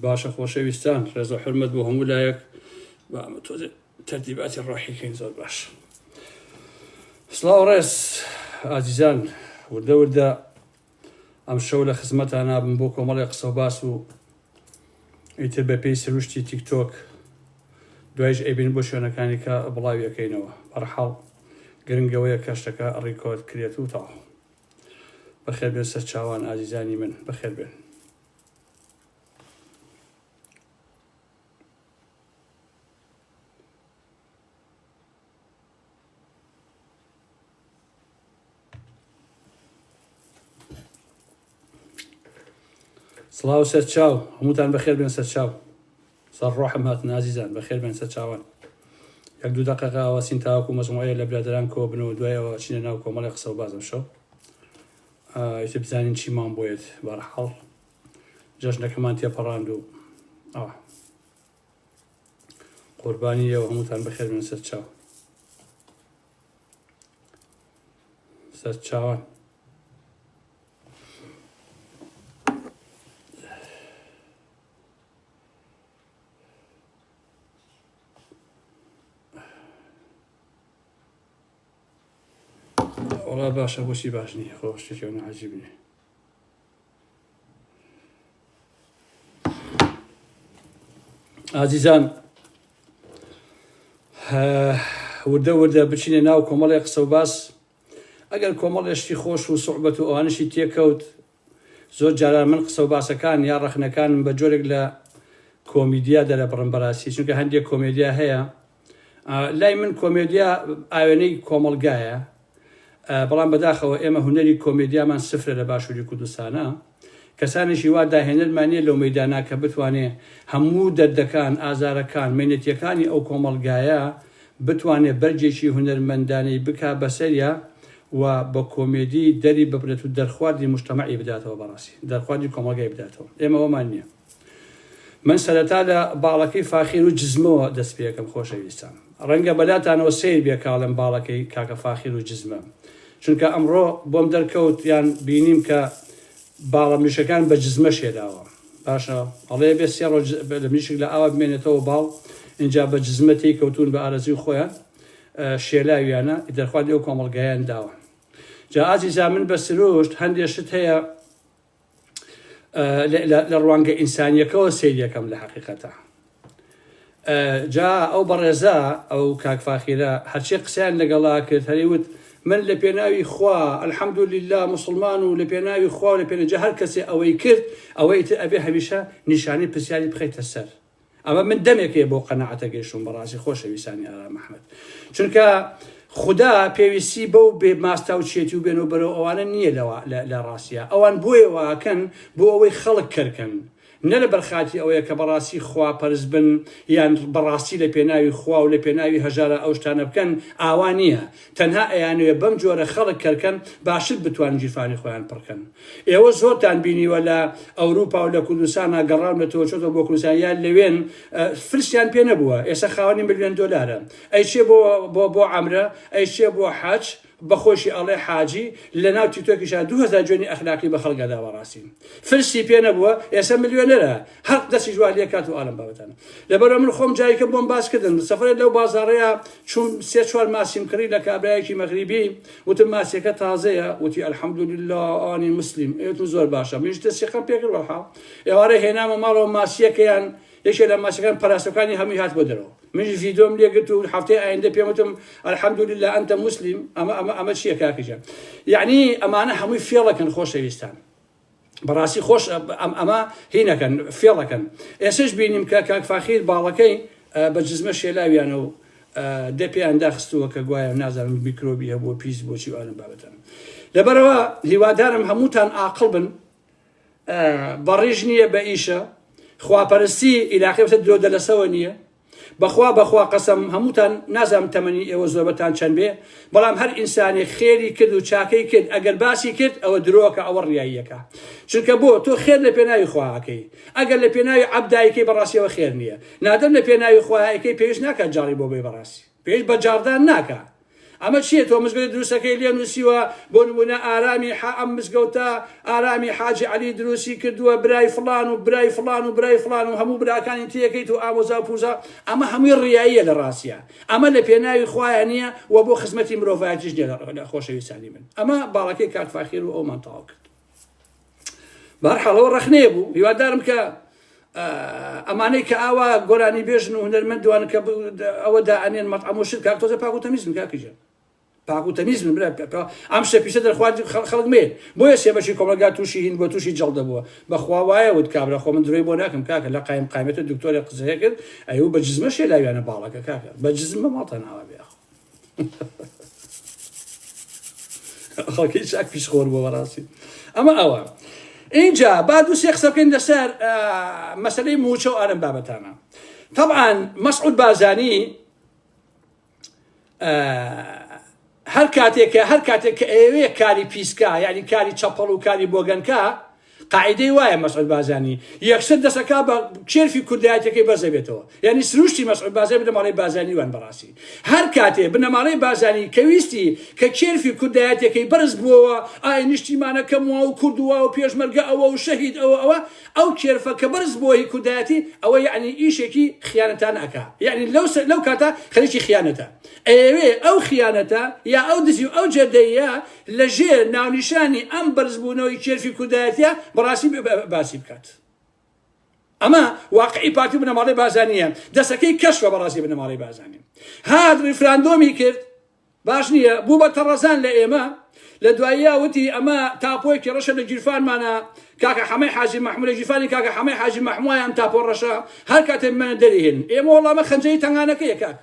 باشە خۆشەویستان ڕێز و حرمەت بۆ هەموو لایەک تەرتیباتی ڕۆحیکەین زۆر باش. سڵاو ڕێز ئازیزان، وردە وردە ئەم شەو لە خزمەتان نابم بۆ کۆمەڵی قسە و باس و ئیتر بە پێی سروشتی تیکتۆک دوایش ئەیبین بۆ شوێنەکانی کە بڵاویەکەینەوە. بەرحاڵ گرنگەوەیە کەشتەکە ڕیکۆرد کرێت و تاو. بەخێر بێن سەر چاوان ئازیزانی من، بەخێر بێن. سڵاو سەر چاو، هەمووتان بەخێر بێن سەر چاو. سەر ڕۆحم هاتن ئازیزان، بەخێر بێن سەر چاوان. یەک دوو دەقیقە ئاواسین تاوەکو مەجموعەیە لە برادران کۆ بنەوە، دوایەوە چینە ناو کۆمەڵی قسە و بازم شەو. ئیتر بزانین چیمان بۆیێت. بەرحاڵ جەژنەکەمان تێپەڕاند و قوربانیەوە. هەمووتان بەخێر بێن سەر چاو. سەر چاوان. وڵا باشە، بۆچی باش نییە؟ خۆ شتێکی نەعەجیب نییە. ئازیزان، وردە وردە بچینە ناو کۆمەڵی قسە و باس. ئەگەر کۆمەڵێشتی خۆش و سوحبەت و ئەوانشی تێکەوت، زۆر جاران من قسە و باسەکان یا ڕەخنەکانم بە جۆرێک لە کۆمیدیا دەرەبڕم بەڕاستی، چونکە هەندێک کۆمێدیا هەیە. لای من کۆمێدیا ئاوێنەی کۆمەڵگایە، بەڵام بەداخەوە ئێمە هونەری کۆمێدیامان سفرە لە باشووری کوردستانە. کەسانێکی وا داهێنەرمانە لەو مەیدانا کە بتوانێ هەموو دەردەکان، ئازارەکان، مێنەتیەکانی ئەو کۆمەڵگایە بتوانێ بەرجێکی هونەرمەندانەی بکا بەسەریە و بە کۆمێدی دەری ببرێت و دەرخواردی مجتەمەعی بداتەوە. بەڕاستی دەرخواردی کۆمەڵگای بداتەوە. ئێمە ئەومان نییە. من سەرەتا لە باڵەکەی فاخیر و جزمەوە دەست پێەکەم خۆشەویستان. ڕەنگە بەلاتانەوە سیر بێ کاڵم باڵەکەی کاکە فاخیر و جزمە، چونکە ئەمڕۆ بۆم دەرکەوت یان بینیم کە باڵە میشەکان بە جزمە شێداوە. باشە ئەڵێ بێ سێ ڕۆژ لە میشک لە ئاوا بمێنێتەوە باڵ، اینجا بە جزمە تێی کەوتون بە ئارەزوی خۆیان شێلاویانە دەرخواردی ئەو کۆمەڵگایان داوە. جا ئازیزان، من بە سروشت هەندێک شت هەیە لە ڕوانگە ئینسانیەکەوە سیریەکەم لە حەقیقەتە. جا ئەو بەڕێزە ئەو کاک فاخیرە هەرچی قسەیان لەگەڵا کرد، هەریوت من لە پێناوی خوا الحەمدولله مسلمان و لە پێناوی خوا و لە پێنەجە هەر کەسێ ئەوەی کرد ئەوەی تر ئەبێ هەمیشە نیشانی پرسیاری بخەیتە سەر. ئەمە من دەمێکێ بۆ قەناعەتە گەیشتم بەڕاستی خۆشەویستانی ئارام ئەحمەد، چونکە خدا پێویستی بەو بێ ماستا و چێتی و بێنەوە بەرەو ئەوانە نییە لە ڕاستیە. ئەوان بۆیەوەکەن بۆ ئەوەی خەڵک کەرکەن، نە لە بەرخاتی ئەوەیە کە بەڕاستی خوا پەرست بن یان بەڕاستی لە پێناوی خوا و لە پێناوی هەژارە ئەو شتانە بکەن. ئاوا نییە، تەنها ئەیانوێ بەم جۆرە خەڵک کەرکەن باشتر بتوانن جیرفانی خۆیان پڕکەن. ئێوە زۆرتان بینیوە لە ئەوروپا و لە کوردستانە گەڕاونەتەوە چۆتە بۆ کوردستان یان لەوێن فرسیان پێ نەبووە، ئێستا خاوەنی ملیۆن دۆلارە، ئەیچێ بۆ عەمرە، ئەیچێ بۆ حەج، بەخۆشی ئەڵێ حاجی لە ناو تیکتۆکیشا 2000 جوێنی ئەخلاقی بە خەڵکەدا بەڕاستی فرسی پێ نەبووە، ئێستا ملیۆنەرە، هەر دەستی جوال لێ کات و ئالم بابەتانە. لەبەرەوە من خۆم جایکە بۆم باس کردن سەفەرێک لەو بازاڕەیە چوون 3-4 ماسیم کڕی لە کابرایەکی مەغریبی، وتم ماسیەکە تازەیە، وتی الحەمدولله ئانی مسلیم. ئێوەتم زۆر باشە، منیش دەستێقم پێکرد بەڵحاڵ. ئێوارە هێنامە ماڵەوە ماسیەکەیان یەکێ لە ماسیەکان پەراسەکانی هەمووی هات بۆ دەرەوە. منیش ڤیدۆم لێگرت و هەفتەی ئایندە پێم وتم الحەمدولله ئەنتە مسلیم. ئەمە چییە کاکەجان؟ یعنی ئەمانە هەمووی فێڵەکەن خۆشەویستان، بەڕاستی خۆش ئەمە هینەکەن فێڵەکەن. ئێسش بینیم کە کاک فاخیر باڵەکەی بە جزمە شێلاویانە و دە پێیان داخستووە کە گوایە نازانم میکرۆبی هەبووە پیس بۆچی ئالم بابەتەن. لەبەرەوە هیوادارم هەمووتان عاقڵ بن، بەڕێژ نییە بە ئیشە، خواپەرستی ئیلاقی بەسەر درۆ دەلەسەوە نییە. بەخوا قەسەم هەمووتان نازانم تەمەنی ئێوە زۆربەتان چەند بێ، بەڵام هەر ئینسانی خێری کرد و چاکەی کرد ئەگەر باسی کرد ئەوە درۆکە، ئەوە ڕیاییەکە. چونکە بۆ تۆ خێر لە پێناوی خواکەی، ئەگەر لە پێناوی عەبدایەکەی بەڕاستیەوە خێر نییە. نادەم لە پێناوی خواکەی پێویست ناکات جاڕی بۆ بێ بەڕاستی، پێویست بە جاردان ناکات. ئەمە چیە تۆ مزگەوت دروستەکەی لێ نووسیوە بۆ نمونە ئارامی ئەم مزگەوتە ئارامی حاجی عەلی دروستی کردووە برای فڵان و برای فڵان و برای فڵان و هەموو براکانی تێکەیت و ئامۆزا و پوزا ئەمە هەمووی ڕیاییە لە ڕاستیە ئەمە لە پێناوی خوایە نییە و بۆ خزمەتی مرۆڤایەتیش لە خۆشەویستانی من ئەمە باڵەکەی کاک فاخیر و ئەومان تەواو کرد بەهەرحاڵەوە ڕەخنەیە بوو هیوادارم کە ئەمانەی کە ئاوا گۆرانی بێژن و هونەرمەندوان کە ئەوە دائەنێن مەطعەم و شت کاک تۆزە پاک و تەمیزن کاکیجان پاک و تەمیزن ئەم شتە پیسە دەرخوارد خەڵک مێن بۆیە سێبەشی کۆمەلگا تووشی هین بۆ تووشی جەڵدە بووە بەخوا وایە وت کابرا خۆ من درۆی بۆ ناکەم کاکە لە قایمەتە دکتۆری قسەیە کرد ئەیوە بە جزمە شێلاویانە باڵەکە کاکە بە جزم بە ماڵتە ناوە بێ خەڵکی چاک پیشخۆر بۆ بەڕاستی ئەمە ئەوە اینجا با دوو سێ قسە بکەین لەسەر مەسەلەی موچە و ئارەم بابەتانە طبعا مەسعود بارزانی هەر کاتێک کە ئێوەیە کاری پیسکا یعنی کاری چەپەڵ و کاری بۆگەنکە قاعدەی وایە مەسعود بارزانی یەکسەر دەسەکا بە کێرفی کوردایەتەکەی بەرزە بێتەوە یعنی سروشتی مەسعود بارزانی بنەماڵەی بارزانی وان بەڕاستی هەر کاتێ بنەماڵەی بارزانی کەویستی کە کێرفی کوردایەتەکەی بەرز بووەوە ئای نیشتیمانەکەمەوە و کوردووە و پێشمەرگە ئەوە و شەهید ئەو کێرفە کە بەرز بووەی کوردایەتی ئەوە یعنی ئیشێکی خیانەتان ئەکا یعنی لەو کاتە خەریکی خیانەتە ئەوێ ئەو خیانەتە یا ئەو دزی و ئەو جەردەیە لەژێر ناونیشانی ئەم بەرزبوونەوەی کێرفی کوردایەتیە بەڕاستی باسی بکات ئەمە واقعی پارتی بنەماڵەی بارزانیە دەسەکەی کەشفە بەڕاستی بنەماڵەی بارزانی هات ریفراندۆمی کرد باش نییە بوو بە تەڕەزان لە ئێمە لە دواییە وتی ئەمە تاپۆیەکی ڕەشە لە گیرفانمانە کاکە حەمەی حاجی مەحموود لە گیرفانی کاکە حەمەی حاجی مەحموودە ئەم تاپۆ ڕەشە هەر کاتێ منە دەریهێن ئێمە وەڵامە خەنجەی تەنگانەکەیە کاک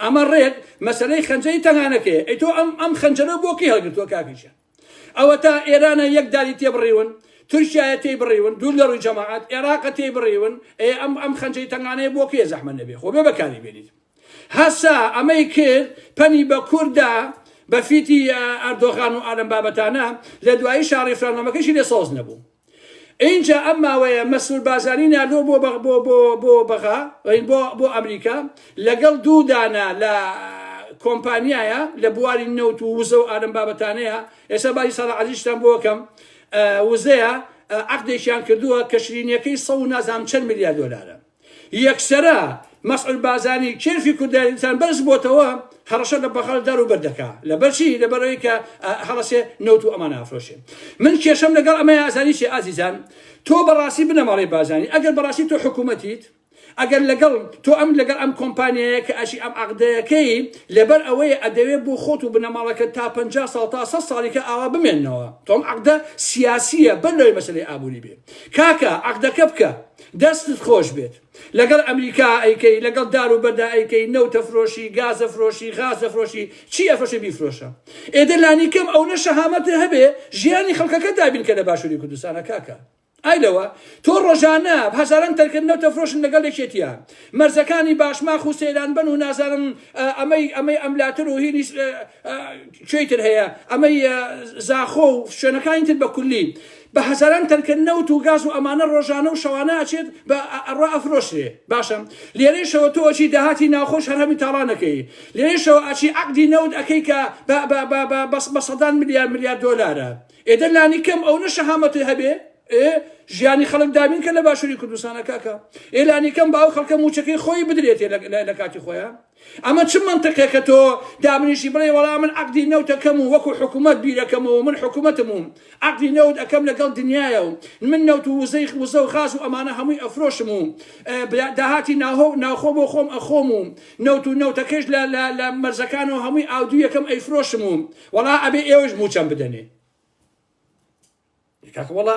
ئەمە ڕێک مەسەلەی خەنجەی تەنگانەکەیە ئەی تۆ ئەم خەنجەرە بۆ کێ هەڵگرتووە کاکیشە ئەوە تا ئێرانە یەک داری تێبڕیون تورکیایە تێبڕیون دوور لە ڕووی جەماعەت عێراقە تێبڕیون ئەم خەنجەی تەنگانەیە بۆ کێ زەحمە نەبێ خۆ بێ بەکاری بێنیت هەسا ئەمەی کرد پەنی بە کووردا بە فیتی ئەردۆغان و ئالەم بابەتانە لە دوایی شاڕیفرانەمەکەشی لێ سۆز نەبوو اینجا ئەم ماوەیە مەسعود بارزانی ناردۆ بۆ بەغا بۆ ئەمریکا لەگەڵ دوو دانە لە کۆمپانیایە لە بواری نەوت و وزە و ئارەم بابەتانەیە ئێستا باسی ساڵە عەزیزتان بۆ بکەم وزەیە عەقدێکیان کردووە کە شرینیەکەی 100 ملیار دۆلارە یەکسەرە مەسعود بارزانی کێرفی کوردایەتیان بەرز بۆتەوە هەڕەشە لە بەخەڵ دار و بەردەکا لەبەرچی لەبەرەوەی کە هەڵەسێ نەوت و ئەمان ئافرۆشێ من کێشەم لەگەڵ ئەمەی ئازانیشی ئازیزان تۆ بەڕاستی بنەماڵەی بارزانی ئەگەر بەڕاستی تۆ حکوومەتیت ئەگەر لەگەڵ تۆ لەگەڵ ئەم کۆمپانیایە کە ئەشی ئەم عەقدەیەکەی لەبەر ئەوەی ئەدەوێت بۆ خۆت و بنەماڵەکە تا 50 ساڵ تا 100 ساڵێکە ئاوا بمێننەوە تۆم عەقدە سیاسیە بەر لەوەی مەسەلەی ئابووری بێ کاکە عەقدەکە بکە دەستت خۆش بێت لەگەڵ ئەمریکا ئەیکەی لەگەڵ دار و بەردا ئەیکەی نەوتە فرۆشی گازە فرۆشی غازە فرۆشی چی ئەفرۆشی بیفرۆشە ئێدە لانی کەم ئەو نەشەهامەتە هەبێ ژیانی خەڵکەکە دابین کە لە باشووری کوردستانە کاکە ئایلەوە تۆ ڕۆژانە هەزاران تەرکردنەوە فرۆشن لەگەڵ یەکێتیە مەرزەکانی باشماخ و سەیران بن و نازانم ئەمەی ئەملاتر و هینی کوێیتر هەیە ئەمەی زاخۆ و شوێنەکانی تر بە کولی بە هەزاران تەرکردنەوت و گاز و ئەمانە ڕۆژانە و شەوانە ئەچێت بە ئەڕوا ئەفرۆشرێ باشە لێرەشەوە تۆ ئەچی داهاتی ناخۆش هەرهەمی تاڵانەکەی لێرەشەوە ئەچی عەقدی نەوت ئەەکەی کە بە 100 ملیار دۆلارە ئێدە لانی کەم ئەو نەشەهامەتی هەبێ ژیانی خەڵک دابین کە لە باشووری کوردستانە کاکە ئێلانی کەم باو خەڵکە موچەکەی خۆی بدرێتێ لە کاتی خۆیان ئەمە چ منطقێک کە تۆ دابنیشی بڵێ وەڵا من عەقدی نەوتەکەم و وەکو حکوومەت بیرەکەمەوە من حکوومەتم و عەقدی نەوت ئەەکەم لەگەڵ دنیایە و من نەوت و وزە و خاز و ئەمانە هەمووی ئەفرۆشم و داهاتی ناوخۆ بۆ خۆم ئەخۆم و نەوتەکەش لە مەرزەکان و هەمووی ئاودوو یەکەم ئەیفرۆشم و وەڵا ئەبێ ئێوەش موچەم بدەنێ کاکە وەڵا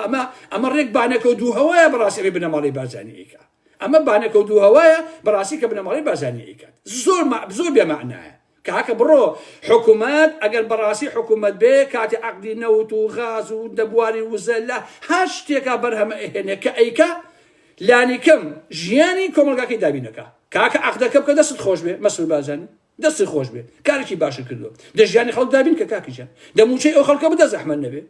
ئەمە ڕێک بانەکە و دوو هەوایە بەڕاستی بنەماڵەی بارزانی ئیکا ئەمە بانەکە و دوو هەوایە بەڕاستی کە بنەماڵەی بارزانی ئیکات زۆر بێمەعنایە کاکە بڕۆ حکوومەت ئەگەر بەڕاستی حکوومەت بێ کاتی عەقدی نەوت و غاز و دەبواری وزە لە هەر شتێکا بەرهەمە ئەهێنێ کە ئەیکا لانی کەم ژیانی کۆمەلگاکەی دابینەکە کاکە عەقدەکە بکە دەست خۆش بێ مەسعود بارزانی دەستی خۆش بێ کارێکی باشە کردو دەژیانی خەڵک دابین کە کاکیژان دەموچەی ئەو خەڵکە بدە زەحمەت نەبێ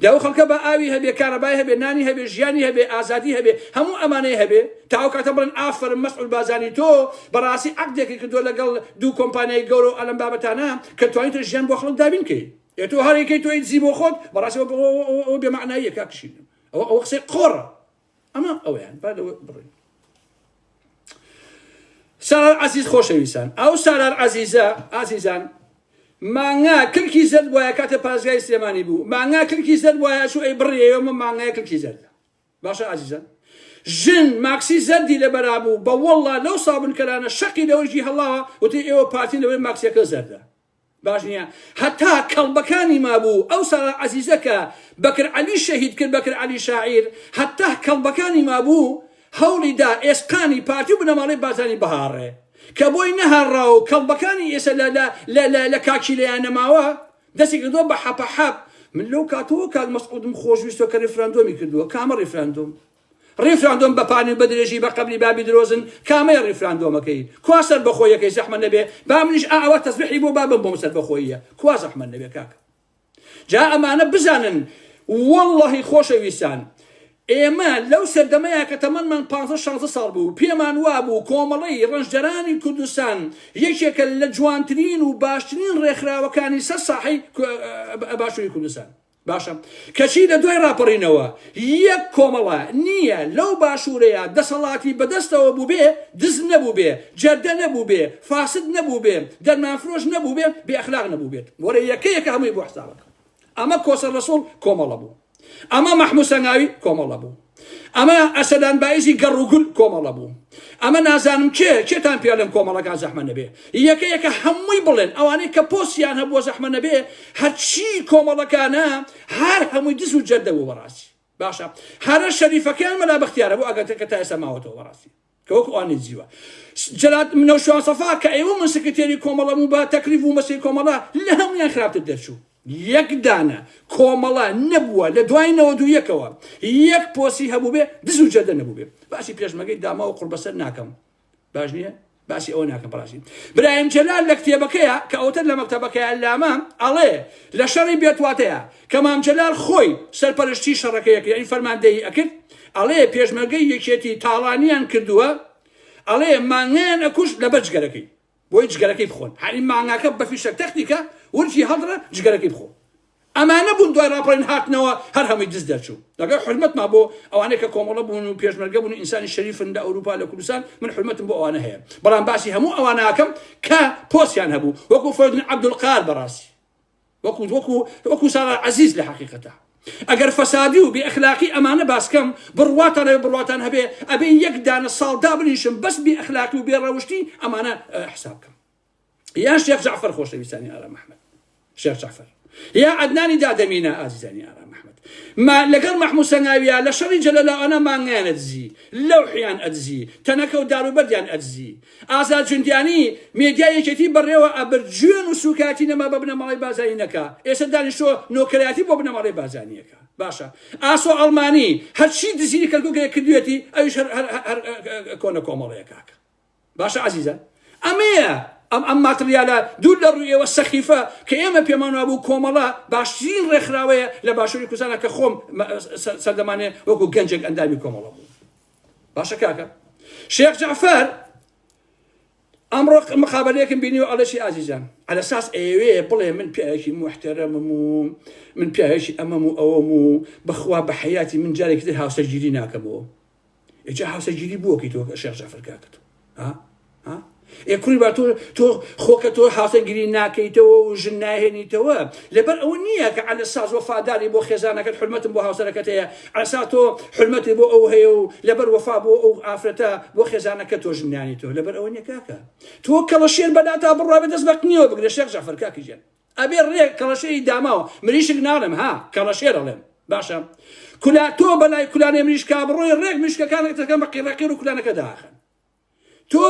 داو خەڵکە بە ئاوی هەبێ کارەبای هەبێ نانی هەبێ ژیانی هەبێ ئازادی هەبێ هەموو ئەمانەی هەبێ تاو کاتە بڵێن ئافرن مەسعود بازانی تۆ بەڕاستی عەقدێکی کردووە لەگەڵ دوو کۆمپانیای گەورە و ئەلەم بابەتانە کە توانیتە ژیان بۆ خەڵک دابین کەی تۆ هەرێکەی تۆی دزی بۆ خۆت بەڕاستی ئەو بێمەعناییە کاکشین ئەوە قسەی قۆڕە ئەمە ئەوەیان با لەوە بڕێن سالار عەزیز خۆشەویستان ئەو سالار عەزیزە ئازیزان مانگا کلکی زرد وایە کاتە پازگای سلێمانی بوو مانگا کلکی زرد وایە چوو ئەی بڕێەوە من مانگای کلکی زەردە باشە ئازیزان ژن ماکسی زەردی لەبەرا بوو بە وەڵڵا لەو سابنکەرانە شەقی لەوەژی هەڵاوە وتی ئێوە پارتین لەوەی ماکسیەکە زەردە باش نییە هەتا کەڵبەکانی مابوو ئەو سالار عەزیزەکە بەکر عەلی شەهید کرد بەکر عەلی شاعیر هەتا کەڵبەکانی مابوو هەوڵی دا ئێسقانی پارتی و بنەماڵەی بازانی بەهاڕێ کە بۆی نەهاڕا و کەڵبەکانی ئێستا لە کاکی لەیان نەماوە دەستی کردووە بە حەپەحەپ من لەو کاتەوە کاک مەسعودم خۆشویستەوە کە ڕێفراندۆمی کردووە کامە ڕێفراندۆم بەپانی بەدرێژی بە قەبلی بابی درۆزن کامەیە ڕێفراندۆمەکەی کوا سەر بەخۆیەکەی زەحمەت نەبێ با منیش ئەوە تەسبیحی بۆ بابم بۆم سەر بەخۆیە کوا زەحمەت نەبێ کاکە جا ئەمانە بزانن وەڵڵەهی خۆشەویستان ئێمە لەو سەردەمەیە کە تەمەنمان 15-16 ساڵ بوو پێمان وابوو کۆمەڵی ڕەنجدەرانی کوردستان یەکێکە لە جوانترین و باشترین ڕێکخراوەکانی سەر ساحەی باشووری کوردستان باشە کەچی لە دوای ڕاپەڕینەوە یەک کۆمەڵە نییە لەو باشوورەیە دەسەڵاتی بەدەستەوە بوو بێ دز نەبوو بێ جەردە نەبوو بێ فاسد نەبوو بێ دەرمانفرۆش نەبوو بێ بێئەخلاق نەبوو بێت وەرە یەکەیەکە هەمووی بۆ حسابەکە ئەمە کۆسەر ڕەسوڵ کۆمەڵە بوو ئەمە مەحموود سەنگاوی کۆمەڵە بوو ئەمە ئەسەدان بایزی گەڕوگول کۆمەڵە بوو ئەمە نازانم کێتان پێ لەم کۆمەڵەکان زەحمەت نەبێ یەکەیەکە هەمووی بڵێن ئەوانەی کە پۆستیان هەبووە زەحمەت نەبێ هەرچی کۆمەڵەکانە هەر هەمووی دز و جەردە بوو بەڕاستی باشە هەرە شەریفەکان مەلا بەختیارە بوو ئەگەر کە تا ئێستا ماوەتەوە بەڕاستی کە وەکو ئەوانی جیوە جەلات منەوشەوان سەفا کە ئێوە من سکرتێری کۆمەڵە بوو بە تەکلیف و مەسەی کۆمەڵە لە هەمویان خراپتر دەرچوو یەک دانە کۆمەڵە نەبووە لە دوای 91ەوە یەک پۆسی هەبوو بێ دز و جەردە نەبوو بێ باسی پێشمەگەی داما و قوربەسەر ناکەم باش نییە باسی ئەوە ناکەم بەڕاستی برایم جەلال لە کتێبەکەیە کە ئەوتر لە مەکتەبەکەی ئەلامە ئەڵێ لە شەڕی بێتواتەیە کە مام جەلال خۆی سەرپەرشتی شەڕەکەیەکە یعنی فەرماندەیی ئەکرد ئەڵێ پێشمەرگەی یەکێتی تاڵانیان کردووە ئەڵێ مانگیان ئەکوش لەبەر جگەرەکەی بۆی جگەرەکەی بخۆن هەری مانگاکە بە فیشەک تەختیکە ورجی هەڵدرە جگەرەکەی بخۆ ئەمانە بوون دوای ڕاپەڕین هاتنەوە هەر هەمووی دز دەرچوو لەگەڵ حرمەتمان بۆ ئەوانەیە کە کۆمەڵە بوون و پێشمەرگە بوون ئینسانی شەریفن لە ئەوروپا لە کوردستان من حرمەتم بۆ ئەوانە هەیە بەڵام باسی هەموو ئەوانە ئاکەم کە پۆستیان هەبوو وەکو فەرودین عەبدولقار بەڕاستی وەکو سالار عەزیز لە حەقیقەتە ئەگەر فەسادی و بێئەخلاقی ئەمانە باسکەم بڕواتان هەبێ ئەبێ یەک دانە ساڵ دابنیشم بەس بێئەخلاقی و بێڕەوشتی ئەمانە حساب بکەم یا شێخ جەعفەر خۆشەویستانی ئارام ئەحمەد شێخ جەعفەر یا عەدنانی دادەمینە ئازیزانی ئارام ئەحمەد ما لەگەڵ مەحموود سەنگاویە لە شەڕی جەلەلاوانە مانگیان ئەدزی لەوحیان ئەدزی تەنەکە و داروبەردیان ئەدزی ئازاد جوندیانی میدیایەکێتی بەڕێوە ئەبرد گوێن و سوکاتی نەما بە بنەماڵی بازاری نەکا ئێستا دانیشتۆ نۆکەرایەتی بۆ بنەماڵی بازانیەکە باشە ئاسۆ ئەڵمانی هەرچی دزیری کەرکووکە کردوێتی ئەویش هەر کۆنە کۆمەڵەیە کاکە باشە عەزیزان ئەمەیە ئەم ماتریالە دوور لە ڕوویەوە سەخیفە کە ئێمە پێمان وابوو کۆمەڵە باشترین ڕێکخراوەیە لە باشووری کوردستانە کە خۆم سەردەمانێ وەکو گەنجێک ئەندامی کۆمەڵە بوو باشە کاکە شێخ جەعفەر ئەمڕۆ مقابلەیەکم بینی و ئەڵێشی ئازیزان على ئەساس ئێوێ بڵێ من پیاوێکی محتەرەمم و من پیاوێکی ئەمەم و ئەوەم و بەخوا بە حەیاتی من جارێکی تر هاوسەرگیری ناکەمەوە ئێجا هاوسەرگیری بووەکەی تۆ شێخ جەعفەر کاکەت کوڕی با تۆ خۆکە تۆ هاوسەرگیری ناکەیتەوە و ژن ناهێنیتەوە لەبەر ئەوە نییە کە على ئەساس وەفاداری بۆ خێزانەکەت حرمەتم بۆ هاوسەرەکەت هەیە على ئەساس تۆ حرمەتی بۆ ئەو هەیە و لەبەر وەفا بۆ ئەو ئافرەتە بۆ خێزانەکە تۆ ژن نانیتەوە لەبەر ئەوە نییە کاکە تۆ کەڵەشێر بەداتا بڕوا دەست بە قنیەوە بگرێ شێخ جەعفەر کاکی گیان ئەبێ ڕێک کەڵەشێری داماوە مریشک ناڵێم کەڵەشێر ئەڵێم باشە کولا تۆ بەلای کولانێ مریشکا بڕۆی ڕێک مریشکەکانەکەتەکەم بە قیڕەقیر و کولانەکە داخن تۆ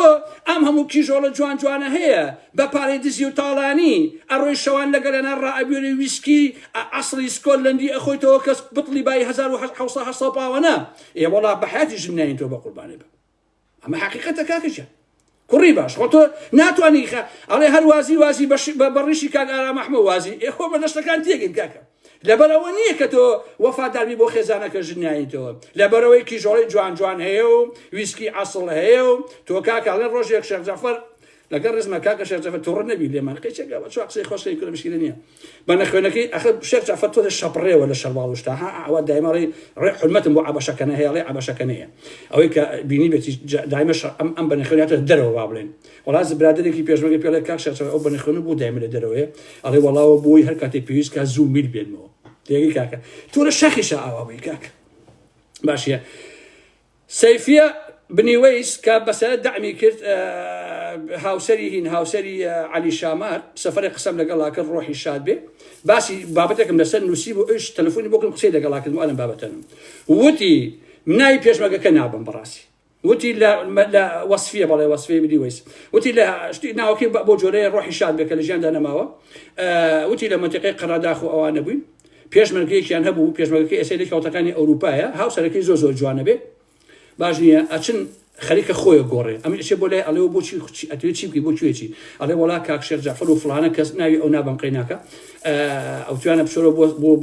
ئەم هەموو کیژۆڵە جوانە هەیە بە پارەی دزی و تاڵانی ئەڕۆی شەوان لەگەلەنە ڕائەبوێری ویسکی ئەسڵی سکۆتلەندی ئەخۆیتەوە کەس بتڵی بای 1970 پاوەنە وەڵا بە حیاتی ژن ناین تۆ بە قوربانێ بە ئەمە حەقیقەتە کاکەشە کوڕی باش خۆ تۆ ناتوانانی ئەڵێ هەر وازی بەڕیشی کاک ئارام ئەحمەد وازی ئێخۆ بە لەشتەکان تێگەین کاکە لەبەرەوە نییە کە تۆ وەفاداربی بۆ خێزانەکە ژناییتەوە لەبەرەوەی کیژۆڵی جوان هەیە و ویسکی عەسڵ هەیە و تۆ کاکەڵێ ڕۆژێک شێخ جەعفەر لەگەڵ ڕزمە کاکە شێخ جەعفەر تووڕە نەبی لێمان قەیچێکە چ قسەی خۆشی کورە مشکلە نییە بە نەخوێنەکەی ئەخ شێخ جەعفەر تۆ شەپڕێوە لە شەرواڵشتا ئەوە دایمەڵی ڕێ حرمەتم بۆ عەبەشەکەنە هەیە ڵێ عەبەشەکەنەیە ئەوەی کە بینی بێتی دایمە ئەم بە نەخوێنیاتە دەرەوە با بڵێن وڵاز برادێکی پێشمەگە پێڵێ کاک شێخ جەعفەر ئەو بە نەخوێن بوو دایمە لە دەرەوەیە ئەڵێ وەڵاوە بۆی هەر کاتێک پێویست کە زوو میل بێنمەوە تێگەی کاکە تۆ لە شەخیشە ئاوابووی کاکە باشە سەیفیە بنیوەیس کە بەسەر دەعمی کرد هاوسەری هین هاوسەری عەلی شامار سەفەرێک قسەم لەگەڵا کرد ڕۆحی شاد بێ باسی بابەتێکم لەسەر نووسی بۆ ئەوش تەلەفۆنی بۆ کردم قسەی لەگەڵا کردم ئەلەم بابەتەنم وتی ناوی پێشمەرگەکە نابم بەڕاستی وتی لە وەسفیە بەڵێ وەسفی بنیوەیس وتی لە شتی ناوەکەی بۆ جۆرەیە ڕۆحی شاد بێ کە لە ژیاندا نەماوە وتی لە منتیقەی قەراداخ و ئەوانە بووین پێشمەرگەیەکیان هەبوو پێشمەرگەکەی ئەسێری کەوتەکانی ئەوروپایە هاوسەرەکەی زۆر جوانە بێ باش نییە ئەچن خەریکە خۆیە گۆڕێ ئەمی ئەچێ بۆ لای ئەڵێەوە بۆچی ئەتوێت چی بکەی بۆ کوێچی ئەڵێ وڵا کاک شێخ جەعفەر و فڵانە کەس ناوی ئەو نابم قەیناکە ئەو توانە بچۆرە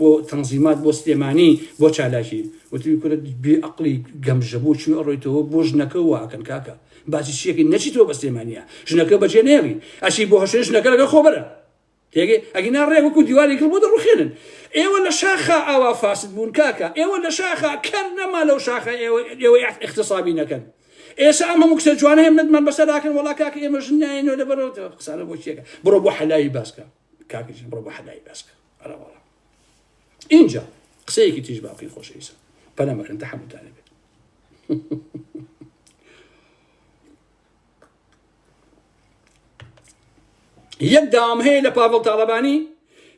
بۆ تەنزیمات بۆ سلێمانی بۆ چالاکی وتی کورە بێ ئەقڵی گەمژە بۆ چی ئەڕۆیتەوە بۆ ژنەکە واکەن کاکە باسی چیەکەی نەچیتەوە بە سلێمانیە ژنەکە بەجێ نێڵی ئەچی بۆ هەشێ ژنەکە لەگە خۆبەرە تێگەی ئەگینا ڕێوەکو دیواری کرد بۆ دەڕوخێنن ئێوە لە شاخە ئاوا فاسد بوون کاکە ئێوە لە شاخە کەر نەما لەو شاخە ئێوە اختصابی نەکەن ئێستا ئەم هەموو کچە جوانە هێم نەتمان بەسەراکەن وەڵا کاکە ئێمە ژنایەنەوە لەبەرەوە قسانە بۆ چیەکە بڕۆ بۆ حەلایی باسکە کاکەژن بڕۆ بۆ حەلایی باسکە ئەرەوەڵا اینجا قسەیەکی تیژ باقی خۆشەویستە پەنەمەکەن تەحەملتانە بێت یەک داوام هەیە لە پاڤڵ تاڵەبانی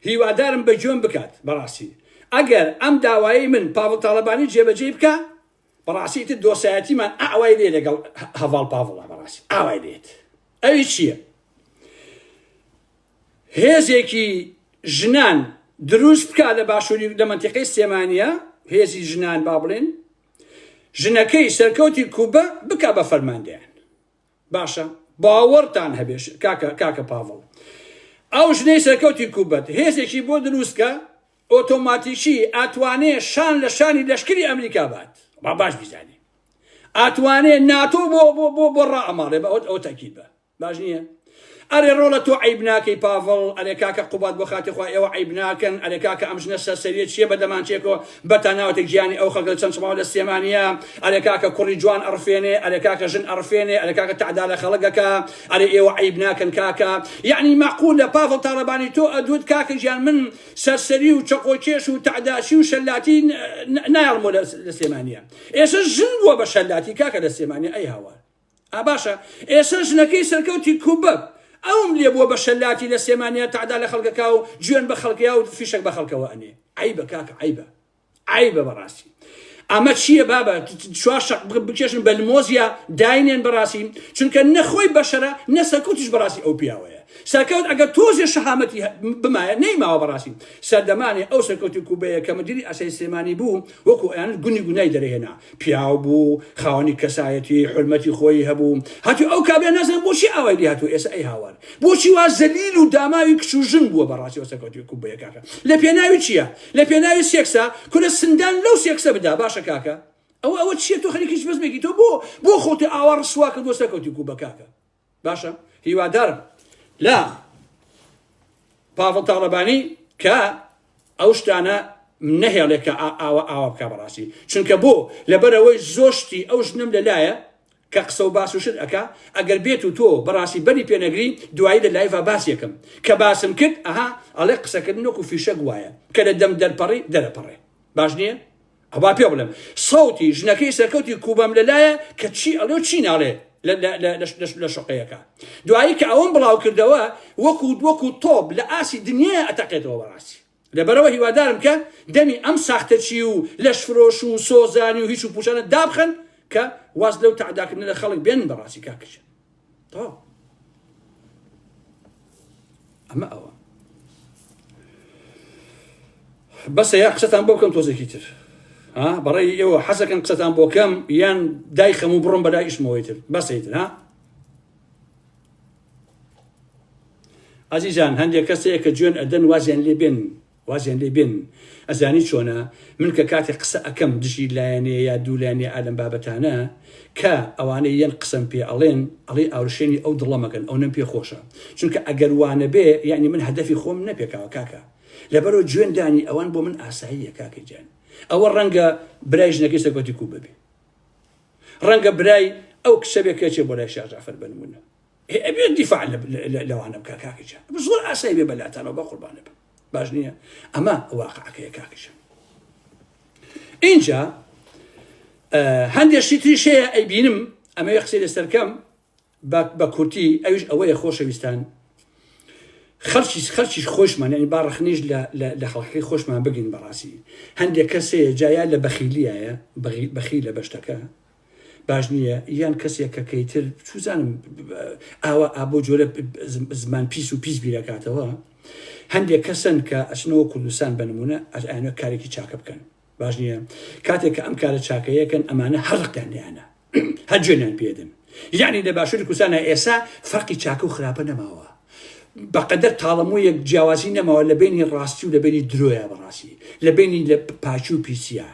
هیوادارم بە گوێم بکات بەڕاستی ئەگەر ئەم داوایی من پاڤڵ تاڵەبانی جێبەجێ بکە بەڕاستی تر دۆسایەتیمان ئاوای لێ لەگەڵ هەڤاڵ پاڤڵە بەڕاستی ئاوای لێت ئەوی چییە هێزێکی ژنان دروست بکە لە باشووری لە منتیقەی سلێمانیە هێزی ژنان با بڵێن ژنەکەی سەرکەوتی کوبە بکە بە فەرماندەیان باشە باوەڕتان هەبێش کاکە پاڤڵ ئەو ژنەی سەرکەوتی کوبەت هێزێکی بۆ دروستکە ئۆتۆماتیکی ئاتوانێ شان لە شانی لەشکری ئەمریکا بات با باش بیزانی ئاتوانێ ناتۆ بۆ ڕائەماڵێ بە ئەو تەکید بە باش نییە ئەرێ ڕۆڵە تۆ عیب ناکەی پاڤڵ ئەرێ کاکە قوبات بۆ خاتی خوا ئێوە عیب ناکەن ئەرێ کاکە ئەم ژنە سەرسەریە چییە بە دەمانچێکەوە بەتەناوەتێک گیانی ئەو خەڵکە چەند سەماوە لە سلێمانیە ئەرێ کاکە کوڕی جوان ئەڕفێنێ ئەرێ کاکە ژن ئەڕفێنێ ئەرێ کاکە تەعدا لە خەڵکەکە ئەرێ ئێوە عیب ناکەن کاکە یعنی معقول لە پاڤڵ تاڵەبانی تۆ ئەدوت کاکە گیان من سەرسەری و چەقۆکێش و تەعداشی و شەلاتی نایڵمۆ لە سلێمانیە ئێستا ژن بووە بە شەلاتی کاکە لە سلێمانیە ئەی هاوار باشە ئێستا ژنەکەی سەرکەوتی کوبە ئەوم لێ بووە بە شەلاتی لە سلێمانیە تەعدا لە خەڵکەکە و گوێن بە خەڵکیا و فیشک بە خەڵکەوە ئەنێ عیبە کاکە عیبە بەڕاستی ئەمە چییە بابە چوار شەق بکێشن بە لمۆزیە داینێن بەڕاستی چونکە نەخۆی بەشەرە نەسەرکەوتیش بەڕاستی ئەو پیاوەیە سەرکەوت ئەگەر تۆزێ شەهامەتی بمایە نەیماوە بەڕاستی سەردەمانێ ئەو سەرکەوتی کوبەیە کە مدیری ئاسایی سلێمانی بوو وەکو ئەیان گونی گونای دەرەهێنا پیاو بوو خاوەنی کەسایەتی حرمەتی خۆی هەبوو هەتوو ئەو کابرا نازانم بۆچی ئاوای لێ هاتوو ئێستا ئەی هاوار بۆچی وا زەلیل و داماوی کچ و ژن بووە بەڕاستی ئەو سەرکەوتی کوبەیە کاکە لە پێناوی چییە لە پێناوی سێکسە کورە سندان لەو سێکسە بدا باشە کاکە ئەوە چییە تۆ خەریکیش بەزمێکی تۆ بۆ خۆتی ئاوا ڕسوا کردووە سەرکەوتی کوبە کاکە باشە هیوادارم لا پاڤڵ تاڵەبانی کە ئەو شتانە نەهێڵێک کە ئاوا بکە بەڕاستی چونکە بۆ لەبەرەوەی زۆشتی ئەو ژنم لەلایە کە قسە و باس و شت ئەکا ئەگەر بێت و تۆ بەڕاستی بەری پێنەگری دوایی لە لایڤە باسیەکەم کە باسم کرد ئەها ئەڵێ قسەکردن وەکو فیشەک وایە کە لە دەم دەرپەڕی دەرەپەڕێ باش نییە ئەوا پێ بڵێم سەوتی ژنەکەی سەرکەوتی کوبەم لەلایە کە چی ئەڵێ و چی ناڵێ لە شقەیەەکە دوایی کە ئەوەم بڵاو کردەوە وەکو تۆب لە ئاسی دنیا ئەتەقێتەوە بەڕاستی لەبەرەوە هیوادارم کە دەمی ئەم ساختەچی و لەشفرۆش و سۆزانی و هیچ و پوشانە دابخەن کە واز لەو تەعداکردن لە خەڵک بێن بەڕاستی کاکەش تۆ ئەمە ئەوە بەسە یا قسەتان بۆ بکەم تۆزێکی تر بەڕێی ئێوە حەزەکەن قسەتان بۆ کەم یان دای خەم و بڕۆم بەلای ئیشمەوەی تر بەسەیتر عزیزان هەندێک کەسەیە کە جوێن ئەدەن وازیان لێ بێن ئەزانی چۆنە من کە کاتێک قسە ئەەکەم دژی لایەنێ یا دوولایەنێ ئالەم بابەتانە کە ئەوانەی یەن قسەم پێ ئەڵێن ئەڵێ ئاوشێنی ئەو دڵەمەکەن ئەو نەم پێ خۆشە چونکە ئەگەر وانە بێ یعنی من هەدەفی خۆم نەپێکاوە کاکە لەبەرەوە جوێندانی ئەوان بۆ من ئاساییە کاکە گیان ئەوە ڕەنگە برای ژنەکەی سەرکەوتی کوو ببێ ڕەنگە برای ئەو کچەبێکێکێ بۆ لای شاژ جعفەر بنمونە ئەبێ دیفاع لەوانە بکە کاکە گیان زۆر ئاسایی بێ بەلاتانەوە بە قوربانە بە باش نییە ئەمە واقعەکەیە کاکە گیان اینجا هەندێکی تریشەیە ئەیبینم ئەمە قسەی لەسەرکەم بە کورتی ئەوش ئەوەیە خۆشەویستان خەڵکیش خۆشمان ینی با ڕخنیش لە خەڵکی خۆشمان بگین بەڕاستی هەندێک کەسەیە جایە لە بەخیلیایە بەخی لە بەشتەکە باش نییە یان کەسێک کە کەیتر چوزانم ئاوە ئابۆ جۆرە زمان پیس و پیس بیرەکاتەوە هەندێک کەسن کە ئەچنەوە کوردستان بنمونە ئەیانە کارێکی چاکە بکەن باش نییە کاتێک کە ئەم کارە چاکەیەکەن ئەمانە هەڕقیانیانە هەر جوێنیان پێدن یعنی لە باشووری کوردستانە ئێسا فەرقی چاکە و خراپە نەماوە بەقەدەر تاڵەموویەک جیاوازی نەماوە لە بینی ڕاستی و لە بینی درۆیە بەڕاستی لە بینی لە پاچی و پیسیە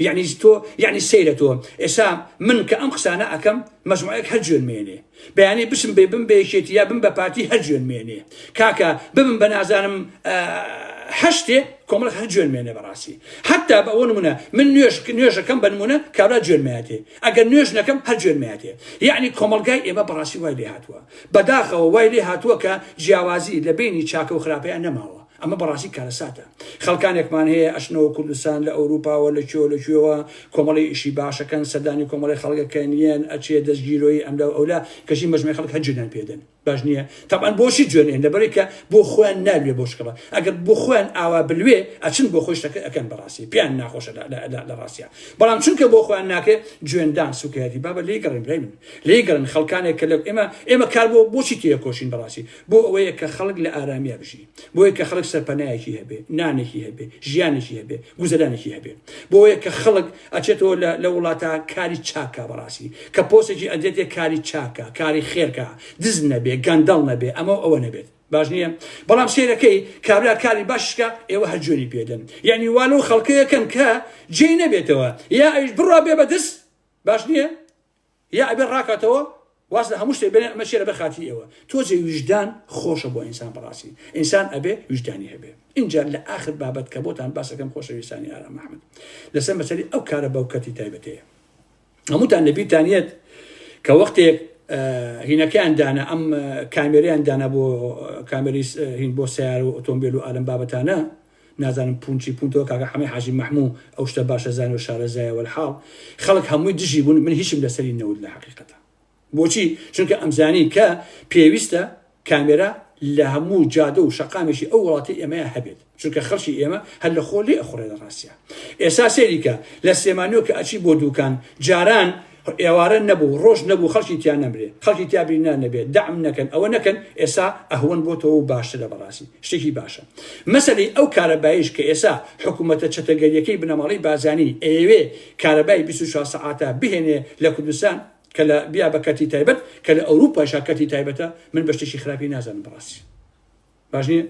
یعنی تۆ یعنی سەیرە تۆ ئێسا من کە ئەم قسانە ئەەکەم مەجموعەیەک هەر جوێن مێنێ بەیانی بچم بێ بم بێشێتی یا بم بە پارتی هەر جوێن مێنێ کاکە ببم بە نازانم هەشتێ کۆمەڵک هەر جوێن مێنێ بەڕاستی حتا بە ئەوە نمونە من نوێژەکەم بە نمونە کابرا جوێن مێتێ ئەگەر نوێژ نەکەم هەر جوێن مێتێ یعنی کۆمەلگای ئێمە بەڕاستی وای لێ هاتووە بەداخەوە وای لێ هاتووە کە جیاوازی لە بینی چاکە و خراپەیان نەماوە ئەمە بەڕاستی کارەساتە خەڵکانێکمان هەیە ئەشنەوە کوردستان لە ئەوروپاوە لەکوێوە کۆمەڵی ئیشی باشەکەن سەردانی کۆمەڵی خەڵکەکەنیان ئەچێ دەستگیرۆی ئەم لە ئەولا کەشی مەژمەی خەڵک هەر جوێنیان پێدەن باش نییە تاپان بۆشی جوێنێن لەبەرەوەی کە بۆ خۆیان نابێ بۆ شکڵە ئەگەر بۆ خۆیان ئاوا بلوێ ئەچن بۆ خۆی شتەکە ئەکەن بەڕاستی پیان ناخۆشە لە ڕاستیە بەڵام چونکە بۆ خۆیان ناکێ جوێندان سوکایەتی بابە لێگەڕین برای من لێگەڕن خەڵکانێک کە ئێمە کار بۆچی تێکۆشین بەڕاستی بۆ ئەوەیە کە خەڵک لە ئارامیا بژی بۆیە کە خەڵک سەرپەنایەکی هەبێ نانێکی هەبێ ژیانێکی هەبێ گوزەرانێکی هەبێ بۆیە کە خەڵک ئەچێتەوە لە وڵاتە کاری چاکە بەڕاستی کە پۆسێکی ئەدێتێ کاری چاکە کاری خێرکە دز نەبێ گەندەڵ نەبێ ئەمە ئەوە نەبێت باش نییە بەڵام سێرەکەی کابرا کاری باشکە ئێوە هەر جوێنی پێدەن یعنی والۆ خەڵکەیەکەن کە جێی نەبێتەوە یا ئەویش بڕوا بێ بەدەست باش نییە یا ئەبێ ڕاکاتەوە واز لە هەموو شتێک بێنێ ئەمە شێرە بەخاتی ئێوە تۆجێ وجدان خۆشە بۆ ئینسان بەڕاستی ئینسان ئەبێ وجدانی هەبێ اینجا لە ئاخر بابەت کە بۆتان باسەکەم خۆشەویستانی ئارام محەممەد لەسەر مەسەری ئەو کارە بەوکەتی تایبەتەیە هەمووتان لەبیرتانیەت کە وەختێک هینەکەیان دانا ئەم کامێریان دانا بۆ کامێری هین بۆ سیار و ئۆتۆمبیل و ئالەم بابەتانە نازانم پونتەوە کاکە حەمەی حاجی مەحموو ئەو شتە باشە زان و شارەزایە وەلحاڵ خەڵک هەمووی دژی بوون من هیچم لەسەری نەوت لە حەقیقەتە بۆچی چونکە ئەمزانی کە پێویستە کامێرا لە هەموو جادە و شەقامێکی ئەو وڵاتی ئێمەیە هەبێت چونکە خەڵکی ئێمە هەر لە خۆ لێ ئەخوڕێ لە ڕاستیە ئێستا سێریکە لە سلێمانیەوە کە ئەچی بۆ دووکان جاران ئێوارە نەبوو ڕۆژ نەبوو خەڵکی تیان نەمرێ خەڵکی تیابرینان نەبێت دەعم نەکەن ئەوە نەکەن ئێستا ئەهون بۆتەوە باشتر لە بەڕاستی شتێکی باشە مەسەلەی ئەو کارەباییش کە ئێستا حکوومەتە چەتەگەریەکەی بنەماڵی بازانی ئەوێ کارەبای 24 سەعاتە بهێنێ لە کوردستان کە لە بیا بەکەتی تایبەت کە لە ئەوروپا شاکەتی تایبەتە من بە شتێکی خراپی نازانم بەڕاستی باش نییە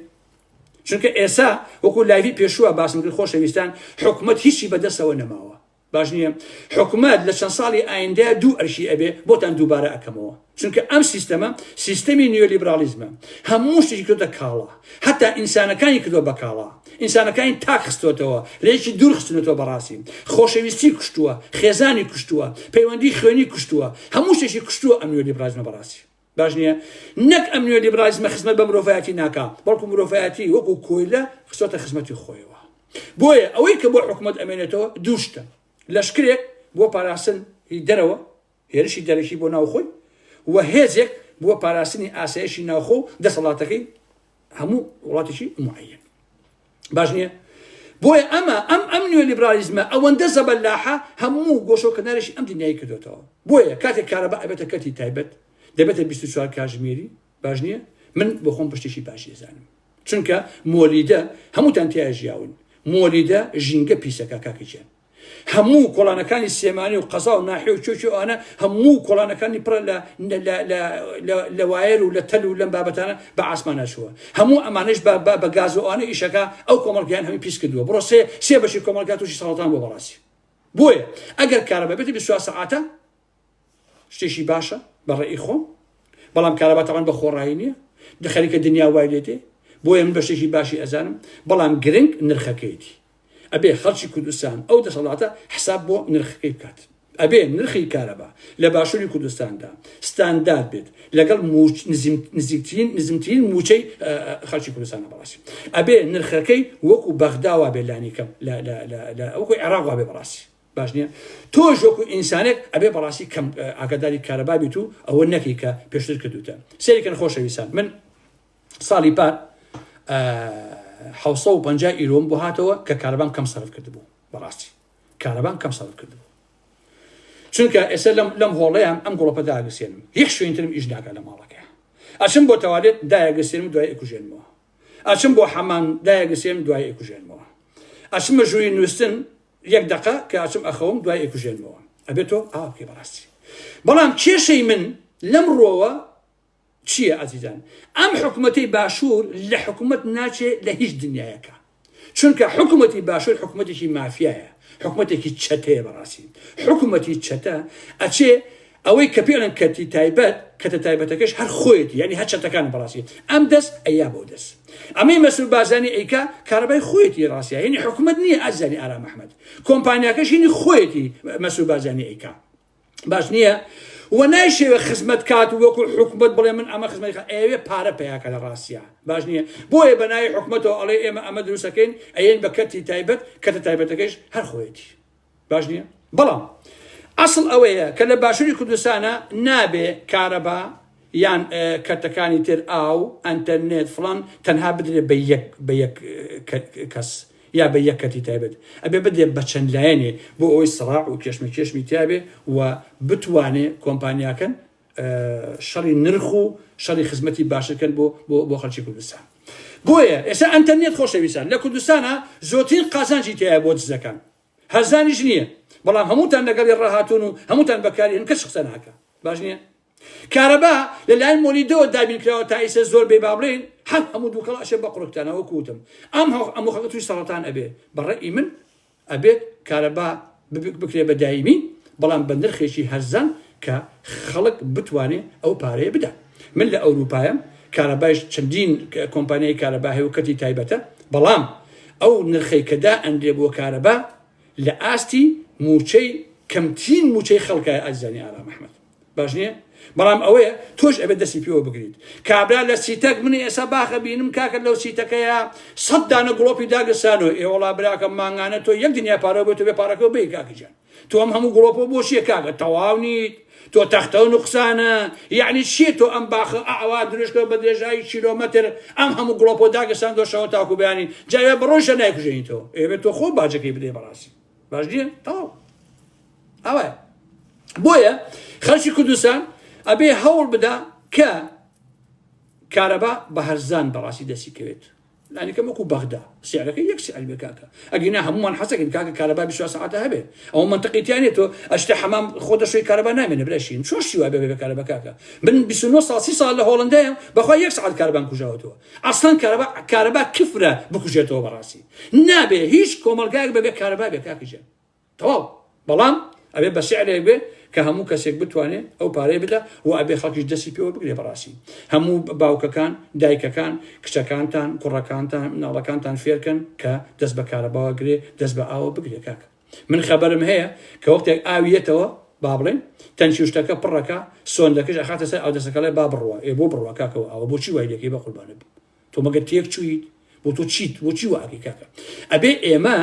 چونکە ئێسا وەکو لایوی پێشووە باسم کرد خۆشەویستان حکوومەت هیچی بەدەستەوە نەماوە باش نییە حکوومەت لە چەند ساڵی ئایندەیە دوو ئەرشی ئەبێ بۆتان دووبارە ئەکەمەوە چونکە ئەم سیستەمە سیستەمی نیۆلیبرالیزمە هەموو شتێکی کردوتە کاڵا هەتا ئینسانەکانی کردووە بە کاڵا ئینسانەکانی تاک خستوتەوە لەیەکی دوور خستنەوە بەڕاستی خۆشەویستی کوشتووە خێزانی کوشتووە پەیوەندی خوێنی کوشتووە هەموو شتێکی کوشتووە ئەم نیۆلیبرالیزمە بەڕاستی باش نییە نەک ئەم نیۆلیبرالیزمە خزمەت بە مرۆڤایەتی ناکا بەڵکو مرۆڤایەتی وەکو کۆیلە خستوتە خزمەتی خۆیەوە بۆیە ئەوەی کە بۆ حکوومەت ئەمێنێتەوە دوو شتە لەشکرێک بۆ پاراستن دەرەوە هێرشی دەرەکی بۆ ناوخۆی و هێزێک بۆ پاراستنی ئاسایشی ناوخۆ و دەسەڵاتەکەی هەموو وڵاتێکی معەیەن باش نییە بۆیە ئەم نیۆلیبرالیزمە ئەوەندە زەبەلاحە هەموو گۆشەکەنارێکی ئەم دنیای کردوتەوە بۆیە کاتێک کارەبا ئەبێتە کەتی تایبەت دەبێتە 24 کاتژمێری باش نییە من بۆ خۆم پشتێکی باشی زانم چونکە مۆلیدە هەمووتان تیا ژیاون مۆلیدە ژینگە پیسەکە کاکەچێن هەموو کۆڵانەکانی سێمانی و قەزا و ناحێ و چۆچی ئەوانە هەموو کۆڵانەکانی پڕە لە وایر و لە تەل و لەم بابەتانە بە ئاسمان نەچووە هەموو ئەمانەش بە گاز و ئەوانە ئیشەکە ئەو کۆمەڵگەیان هەمی پیس کردووە بڕۆ سێ بەشی کۆمەڵگا تووشی سەڵاتان بۆ بەڕاستی بۆیە ئەگەر کارەبا بێتی 24 سەعاتە شتێکی باشە بەڕێی خۆم بەڵام کارەبا تەمان بە خۆڕایی نییە خەریکە دنیا وای لێتێ بۆیە من بە شتێکی باشی ئەزانم بەڵام گرنگ نرخەکەیتی ئەبێ خەڵکی کوردستان ئەو دەسەڵاتە حساب بۆ نرخەکەی بکات ئەبێ نرخی کارەبا لە باشووری کوردستاندا ستاندارد بێت لەگەڵ نزمترین موچەی خەڵکی کوردستانە بەڕاستی ئەبێ نرخەکەی وەکو بەغداوا بێ لانیکەم وەکو عێراقوا بێ بەڕاستی باش نییە تۆش وەکو ئینسانێک ئەبێ بەڕاستی کەم ئاگاداری کارەبا بیت و ئەوە نەکەی کە پێشتر کردوتە سەیریکەن خۆشەویستان من ساڵی پار 750 ئیرۆم بۆ هاتەوە کە کارەبام کەم سەرف کردبوو بەڕاستی کارەبام کەم سەرف کردبوو چونکە ئێستا لەم هۆڵەیان ئەم گوڵەپە داگەسێنم هیچ شوێنترم ئیش ناکات لە ماڵەکە ئەچم بۆ تەوالێت دایەگەسێنم دوای ئەکوژێنمەوە ئەچم بۆ حەمام دایەگەسێنم دوای ئەکوژێنمەوە ئەچمە ژووری نووستن یەک دقە کە ئەچم ئەخەوم دوای ئەکوژێنمەوە ئەبێتەوە ئاوا بکەی بەڕاستی بەڵام کێشەی من لەم ڕۆوە چییە ئازیزان ئەم حکوومەتی باشوور لە حکوومەت ناچێت لە هیچ دنیایەکە چونکە حکوومەتی باشوور حکوومەتێکی مافیایە حکوومەتێکی چەتەیە بەڕاستی حکوومەتی چەتە ئەچێ ئەوەی کە پێڵن کەتی تایبەت کەتە تایبەتەکەش هەر خۆیەتی یعنی هەر چەتەکان بەڕاستی ئەم دەست ئەیا بۆ دەست ئەمەی مەسئول بازانی ئەیکا کارەبای خۆیەتی ڕاستیە هینی حکوومەت نییە ئازانی ئارام ئەحمەد کۆمپانیاکەش هینی خۆیەتی مەسئول بازانی ئەیکا باش نییە و نایشێوە خزمەت کات و وەکو حکوومەت بڵێ من ئەمە خزمەت ئەوێ پارە پێیاکە لە ڕاستیە باش نییە بۆیە بەناوی حکوومەتەوە ئەڵێ ئێمە ئەمە دروستەکەین ئەیەن بە کەتی تایبەت کەتە تایبەتەکەش هەر خۆیەتی باش نییە بەڵام ئەسڵ ئەوەیە کە لە باشووری کوردستانە نابێ کارەبا یان کەرتەکانی تر ئاو ئەنتەرنێت فڵان تەنها بدرێت بە یەک کەس یا بە یەک کەتی تایبەت ئەبێ بدێ بە چەند لایەنێ بۆ ئەوەی سەراع و کێشمی تیابێ و بتوانێ کۆمپانیاکەن شەڕی نرخ و شەڕی خزمەتی باشەکەن بۆ خەڵکی کوردستان بۆیە ئێستا ئەنتەرنێت خۆشەویستان لە کوردستانە زۆرترین قازانجی تایە بۆ دزەکان هەرزانیش نییە بەڵام هەمووتان لەگەڵی ڕاهاتون و هەمووتان بەکارێن کەس قسە ناکە باش نییە کارەبا لەلایەن مۆلیدەوە دابینکراوە تا ئێستا زۆر بێ با بڵێن هەموو دووکەڵاشە بە قوڕکتانەوە کوتم ئەموو خەڵک توی سەڵاتان ئەبێ بەڕێی من ئەبێت کارەبا بکرێ بە دایمی بەڵام بە نرخێکی هەرزان کە خەڵک بتوانێت ئەو پارەیە بدە من لە ئەوروپایم کارەبایش چەندین کۆمپانیای کارەبا هەیە و کەتی تایبەتە بەڵام ئەو نرخەی کەدا ئەندێ بۆ کارەبا لە ئاستی موچەی کەمترین موچەی خەڵکای ئازانی ئارام ئەحمەد باش نییە بەڵام ئەوەیە تۆش ئەبێت دەستی پێوە بگریت کابرا لە سیتەک منی ئێستا باخە بینم کاکە لەو سیتەکەیە 100 دانە گڵۆپی داگەسانەوە ئێوەڵا براکە مانگانە تۆ یەک دنیا پارە بێت بێ پارەکەەوە بێ کاکەجان تۆ ئەم هەموو گڵۆپە بۆشیە کاکە تەواو نیت تۆ تەختە و نوقسانە یعنی چیە تۆ ئەم باخە ئاوا درێژکە بە درێژایی کیلۆمەتر ئەم هەموو گڵۆپۆ داگەسان دۆشەوە تاکو بەیانی جاوێ بڕۆژە نایکوژێنیتەوە ئێوێت تۆ خۆ باجەکەی بدەی بەڕاستی باش نییە تەواو ئەوە بۆیە خەڵکی کوردستان ئەبێ هەوڵ بدا کە کارەبا بە هەرزان بەڕاستی دەستی کەوێت لانیکە وەکو بەغدا سیارەکە یەک سیال بێ کاکە ئەگەینا هەمومان حەسەکەین کاکە کارەبا 24 ساعاتە هەبێ ئەوە منتەقیتیانێت تۆ ئەشتە حەمام خۆ دەشۆی کارەبا نامێنە برەشین چۆشی وای بێ کارەبا کاکە من 29 ساڵ 30 ساڵ لە هۆڵندایم بەخوا یەک ساعت کارەبام کوژاوەتەوە ئەسڵەن کارەبا کفرە بکوژێتەوە بەڕاستی نابێ هیچ کۆمەلگایەک بەبێ کارەبا بێ کاکەجان تەواو بەڵام ئەبێ بە سیعرێک بێ کە هەموو کەسێک بتوانێت ئەو پارەی بدە و ئەبێ خەڵکیش دەستی پێوە بگرێ بەڕاستی هەموو باوکەکان دایکەکان کچەکانتان کوڕەکانتان مناڵەکانتان فێرکەن کە دەست بە کارەباوە گرێ دەست بە ئاوە بگرێ کاکە من خەبەرم هەیە کە وەختێک ئاویەتەوە با بڵێن تەنچی شتەکە پڕەکە سۆندەکەش ئەخاتە سەر ئەو دەستەکەڵێ با بڕوە بۆ بڕوە کاکەوە ئەوە بۆچی وای لەکەی بە قوربانە تۆ مەگە تێک چویت بۆ تۆ چیت بۆچی واگەی کاکە ئەبێ ئێمە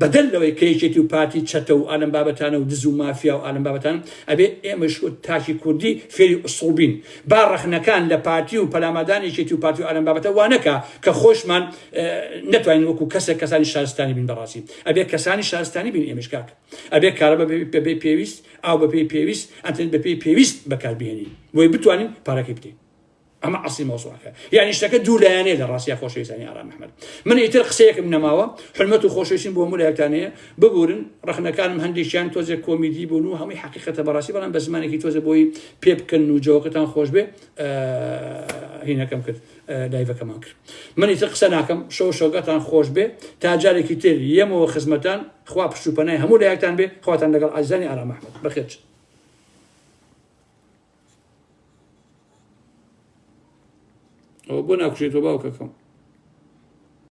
بەدەل لەوەی کەیچێتی و پارتی چەتە و ئالەم بابەتانە و دز و مافیا و ئالەم بابەتان ئەبێ ئێمەش تاکی کوردی فێری ئوسڵبین با ڕەخنەکان لە پارتی و پەلامادانێکێتی و پارتی و ئالەم بابەتە وانەکە کە خۆشمان نەتوانین وەکو کەسانی شارستانی بین بەڕاستی ئەبێ کەسانی شارستانی بین ئێمەش کاکە ئەبێ کارە بەبێ پێویست ئاو بەپێی پێویست ئەتەن بەپێی پێویست بەکاربهێنین بۆی بتوانین پارەکەی بدەین ئەمە عەسی مەوزوعەکە یعنی شتەکە دوو لایەنەیە لە ڕاستیە خۆشەویستانی ئارام محمەد من ئیتر قسەیەکم نەماوە حرمەت و خۆشەویستیم بۆ هەموو لایەکتانەیە ببورن ڕەخنەکانم هەندێکیان تۆزێ کۆمیدی بوون و هەمووی حەقیقەتە بەڕاستی بەڵام بە زمانێکی تۆزە بۆی پێ بکەن و جەوەکەتان خۆش بێ هینەکەم کرد لایڤەکەمان کرد من ئیتر قسە ناکەم شەوگەتان خۆش بێ تا جارێکی تر یەمەوە خزمەتان خوا پشت و پەنای هەموو لایەکتان بێ خواتان لەگەڵ عەزیزانی ئارام محمەد بەخێر ئەوە بۆ ناکوژێتەوە باوکەکەم